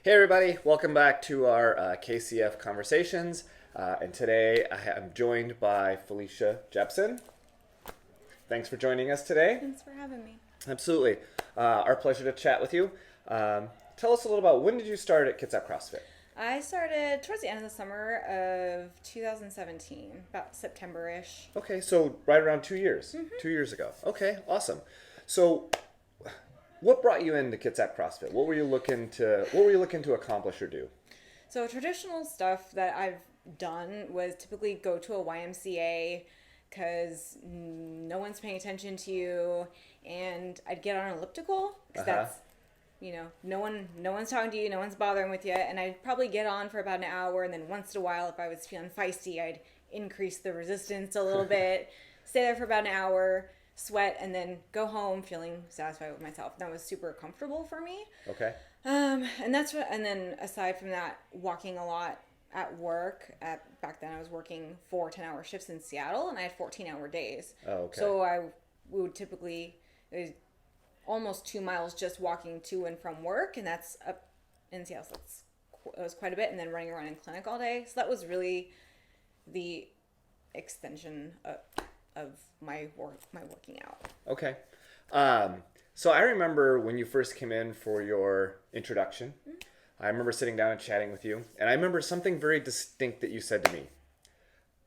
Hey everybody, welcome back to our KCF Conversations. And today I am joined by Felicia J. Thanks for joining us today. Thanks for having me. Absolutely. Our pleasure to chat with you. Tell us a little about when did you start at Kitsap CrossFit? I started towards the end of the summer of 2017, about September-ish. Okay, so right around 2 years. 2 years ago. Okay, awesome. So what brought you into Kitsap CrossFit? What were you looking to accomplish or do? So traditional stuff that I've done was typically go to a YMCA because no one's paying attention to you, and I'd get on an elliptical because that's, no one's talking to you, no one's bothering with you, and I'd probably get on for about an hour, and then once in a while, if I was feeling feisty, I'd increase the resistance a little bit, stay there for about an hour, sweat, and then go home feeling satisfied with myself. That was super comfortable for me. Okay. And then aside from that, walking a lot at work. Back then I was working 4 10-hour shifts in Seattle, and I had 14-hour days. Oh, okay. So we would typically, it was almost 2 miles just walking to and from work, and that's up in Seattle. So it was quite a bit, and then running around in clinic all day. So that was really the extension of my working out. Okay. So I remember when you first came in for your introduction, I remember sitting down and chatting with you, and I remember something very distinct that you said to me.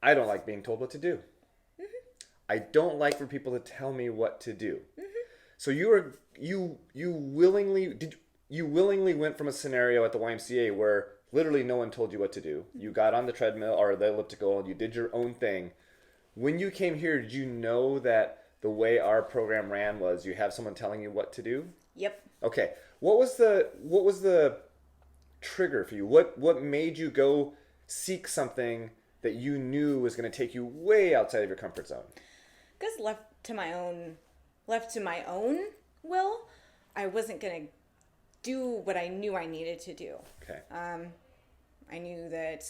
I don't like being told what to do. I don't like for people to tell me what to do. So you willingly went from a scenario at the YMCA where literally no one told you what to do. You got on the treadmill or the elliptical and you did your own thing. When you came here, did you know that the way our program ran was you have someone telling you what to do? Yep. Okay. What was the trigger for you? What made you go seek something that you knew was going to take you way outside of your comfort zone? Because left to my own will, I wasn't going to do what I knew I needed to do. Okay. I knew that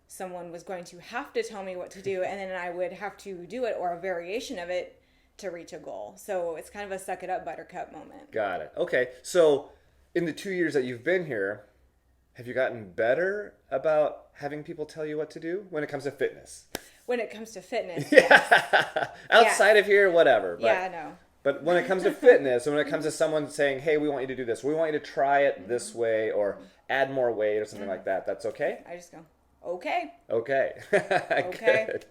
someone was going to have to tell me what to do, and then I would have to do it or a variation of it to reach a goal. So it's kind of a suck it up buttercup moment. Got it. Okay. So in the 2 years that you've been here, have you gotten better about having people tell you what to do when it comes to fitness? When it comes to fitness. Yeah. Outside of here, whatever. But, yeah, no. But when it comes to fitness, and when it comes to someone saying, hey, we want you to do this, we want you to try it this way or add more weight or something like that, that's okay? I just go, okay. Okay. Okay. Good.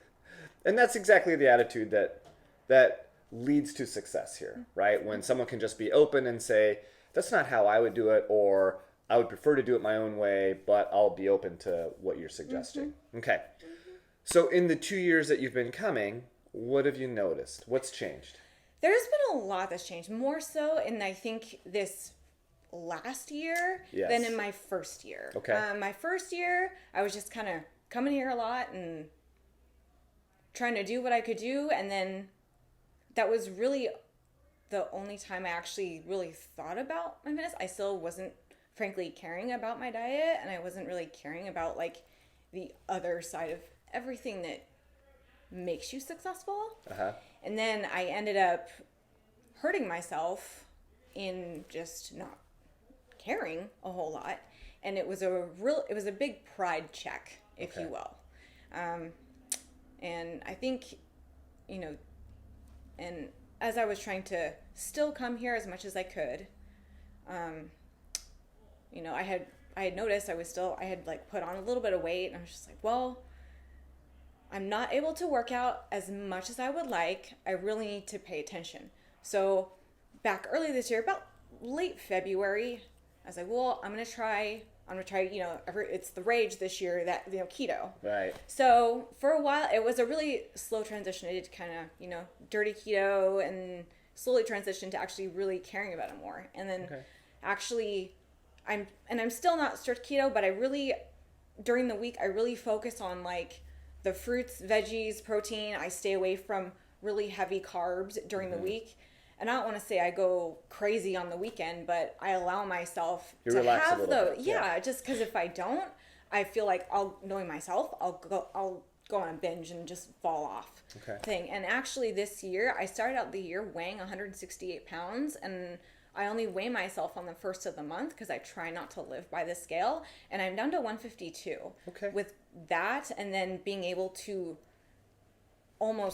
And that's exactly the attitude that leads to success here, right? When someone can just be open and say, that's not how I would do it, or I would prefer to do it my own way, but I'll be open to what you're suggesting. Okay. So in the 2 years that you've been coming, what have you noticed? What's changed? There's been a lot that's changed, more so in, I think, this last year than in my first year. Okay. My first year, I was just kind of coming here a lot and trying to do what I could do, and then that was really the only time I actually really thought about my fitness. I still wasn't, frankly, caring about my diet, and I wasn't really caring about, like, the other side of everything that makes you successful. And then I ended up hurting myself in just not caring a whole lot, and it was a big pride check, if you will. And I think, and as I was trying to still come here as much as I could, I had noticed I had like put on a little bit of weight, and I was just like, well, I'm not able to work out as much as I would like. I really need to pay attention. So back early this year, about late February, I was like, well, I'm going to try, it's the rage this year that, keto. Right. So for a while, it was a really slow transition. I did kind of, dirty keto and slowly transitioned to actually really caring about it more. And then actually, I'm still not strict keto, but during the week, I really focus on like the fruits, veggies, protein. I stay away from really heavy carbs during the week. And I don't want to say I go crazy on the weekend, but I allow myself to have those. Yeah, just because if I don't, I feel like knowing myself, I'll go on a binge and just fall off thing. And actually this year, I started out the year weighing 168 pounds, and I only weigh myself on the first of the month because I try not to live by the scale, and I'm down to 152. Okay. With that, and then being able to probably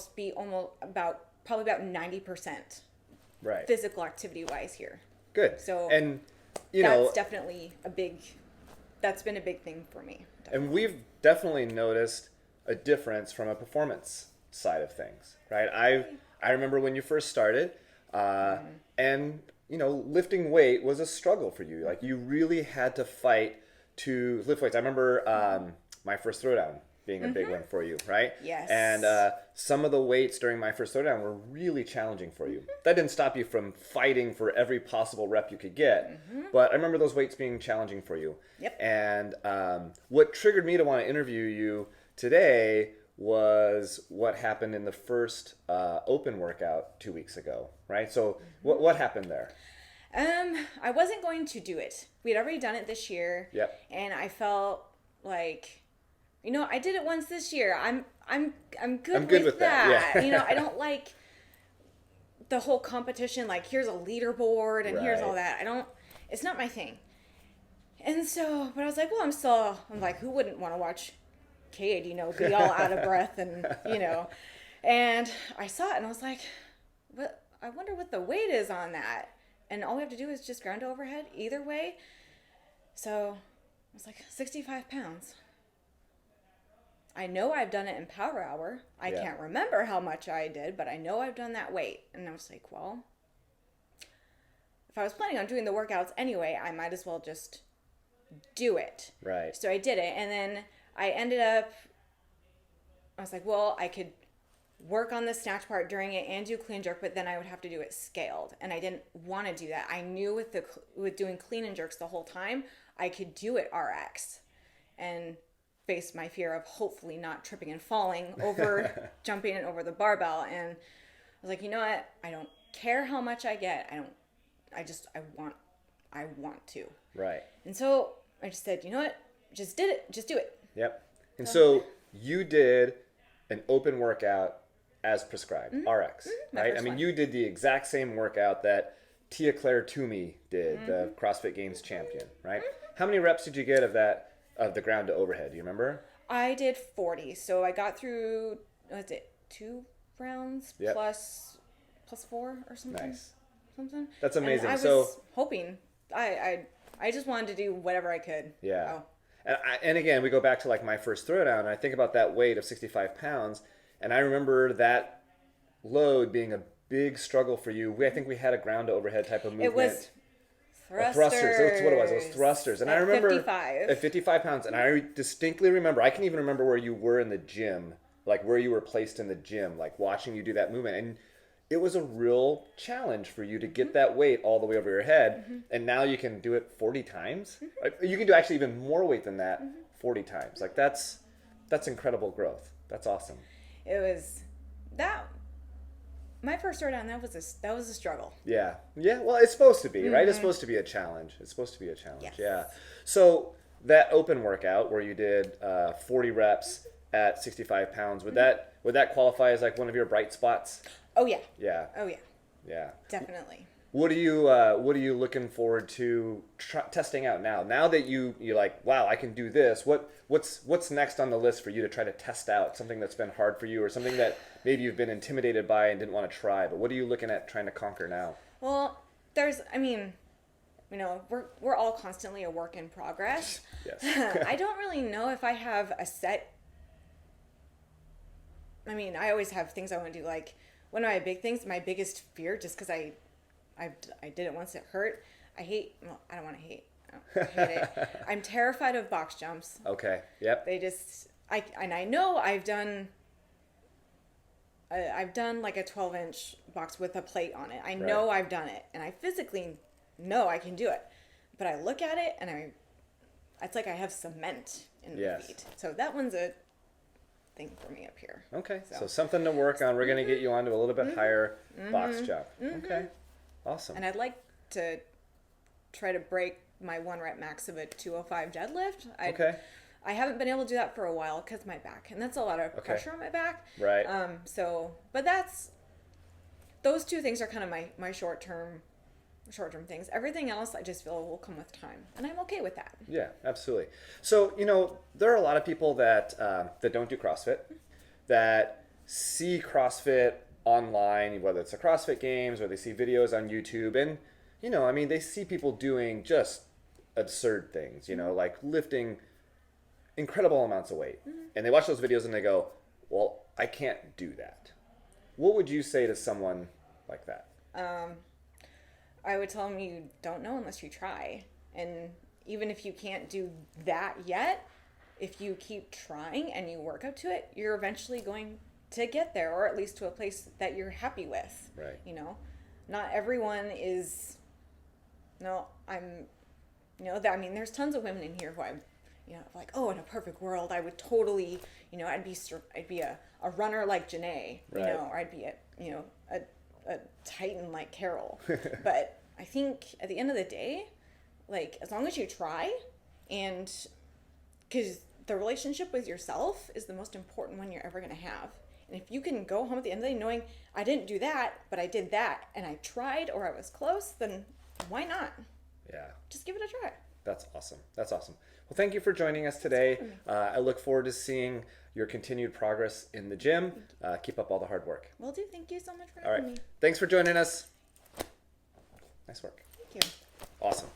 about 90% Right. physical activity wise here. Good. So and that's definitely that's been a big thing for me. Definitely. And we've definitely noticed a difference from a performance side of things, right? I remember when you first started, and lifting weight was a struggle for you. Like, you really had to fight to lift weights. I remember my first throwdown being a big one for you, right? Yes. And some of the weights during my first throwdown were really challenging for you. That didn't stop you from fighting for every possible rep you could get, but I remember those weights being challenging for you. Yep. And what triggered me to want to interview you today was what happened in the first open workout 2 weeks ago, right? So what happened there? I wasn't going to do it. We'd already done it this year. Yep. And I felt like, I did it once this year. I'm good with that. Yeah. I don't like the whole competition. Like, here's a leaderboard and here's all that. It's not my thing. And so, but I was like, well, I'm like, who wouldn't want to watch Cade, be all out of breath and, and I saw it and I was like, what? I wonder what the weight is on that. And all we have to do is just ground to overhead either way. So I was like, 65 pounds. I know I've done it in Power Hour. I can't remember how much I did, but I know I've done that weight. And I was like, well, if I was planning on doing the workouts anyway, I might as well just do it. Right. So I did it. And then I was like, well, I could work on the snatch part during it and do clean jerk, but then I would have to do it scaled. And I didn't want to do that. I knew with doing clean and jerks the whole time, I could do it RX and face my fear of hopefully not tripping and falling over, jumping and over the barbell. And I was like, you know what? I don't care how much I get. I want to. Right. And so I just said, you know what? Just do it. Yep. And so you did an open workout as prescribed, RX, right? I mean, one. you did the exact same workout that Tia Claire Toomey did, the CrossFit Games champion, right? How many reps did you get of the ground to overhead? Do you remember? I did 40. So I got through, 2 rounds plus 4 or something. Nice. Something. That's amazing. And I was hoping. I just wanted to do whatever I could. Yeah. Oh. And again, we go back to like my first throwdown, and I think about that weight of 65 pounds, and I remember that load being a big struggle for you. I think we had a ground to overhead type of movement. It was thrusters. That's what it was. It was thrusters. And I remember 55. At 55 pounds, and I distinctly remember, I can even remember where you were in the gym, like where you were placed in the gym, like watching you do that movement. And it was a real challenge for you to get that weight all the way over your head. And now you can do it 40 times. You can do actually even more weight than that 40 times. Like that's incredible growth. That's awesome. It was that. My first throwdown, that was a struggle. Yeah. Well, it's supposed to be, right? It's supposed to be a challenge. Yes. Yeah. So that open workout where you did 40 reps at 65 pounds, would that qualify as like one of your bright spots? Oh yeah. Yeah. Oh yeah. Yeah. Definitely. What are you looking forward to testing out now? Now that you're like, wow, I can do this. What's next on the list for you to try to test out? Something that's been hard for you, or something that maybe you've been intimidated by and didn't want to try. But what are you looking at trying to conquer now? Well, we're all constantly a work in progress. Yes. I don't really know if I have a set. I always have things I want to do. Like one of my big things, my biggest fear, just because I did it once, it hurt. I don't want to hate. I hate it. I'm terrified of box jumps. Okay. Yep. I know I've done like a 12-inch box with a plate on it. I know I've done it, and I physically know I can do it. But I look at it, and it's like I have cement in my feet. So that one's a thing for me up here. Okay. So something to work on. We're going to get you onto a little bit higher box jump. Okay. Awesome. And I'd like to try to break my 1 rep max of a 205 deadlift. I haven't been able to do that for a while because my back, and that's a lot of pressure on my back. Right. But those 2 things are kind of my short term short-term things. Everything else I just feel will come with time, and I'm okay with that. Yeah, absolutely. So, there are a lot of people that that don't do CrossFit, that see CrossFit online, whether it's the CrossFit Games or they see videos on YouTube, and they see people doing just absurd things, like lifting incredible amounts of weight, and they watch those videos and they go, "Well, I can't do that." What would you say to someone like that? I would tell them you don't know unless you try. And even if you can't do that yet, if you keep trying and you work up to it, you're eventually going to get there, or at least to a place that you're happy with. Right. Not everyone is, there's tons of women in here who I'm, like, oh, in a perfect world, I would totally, I'd be a runner like Janae, Right. or I'd be a titan like Carol. But I think at the end of the day, like, as long as you try, and because the relationship with yourself is the most important one you're ever going to have. And if you can go home at the end of the day knowing I didn't do that, but I did that, and I tried, or I was close, then why not? Yeah. Just give it a try. That's awesome. That's awesome. Well, thank you for joining us today. I look forward to seeing your continued progress in the gym. Keep up all the hard work. Will do. Thank you so much for All having right. me. Thanks for joining us. Nice work. Thank you. Awesome.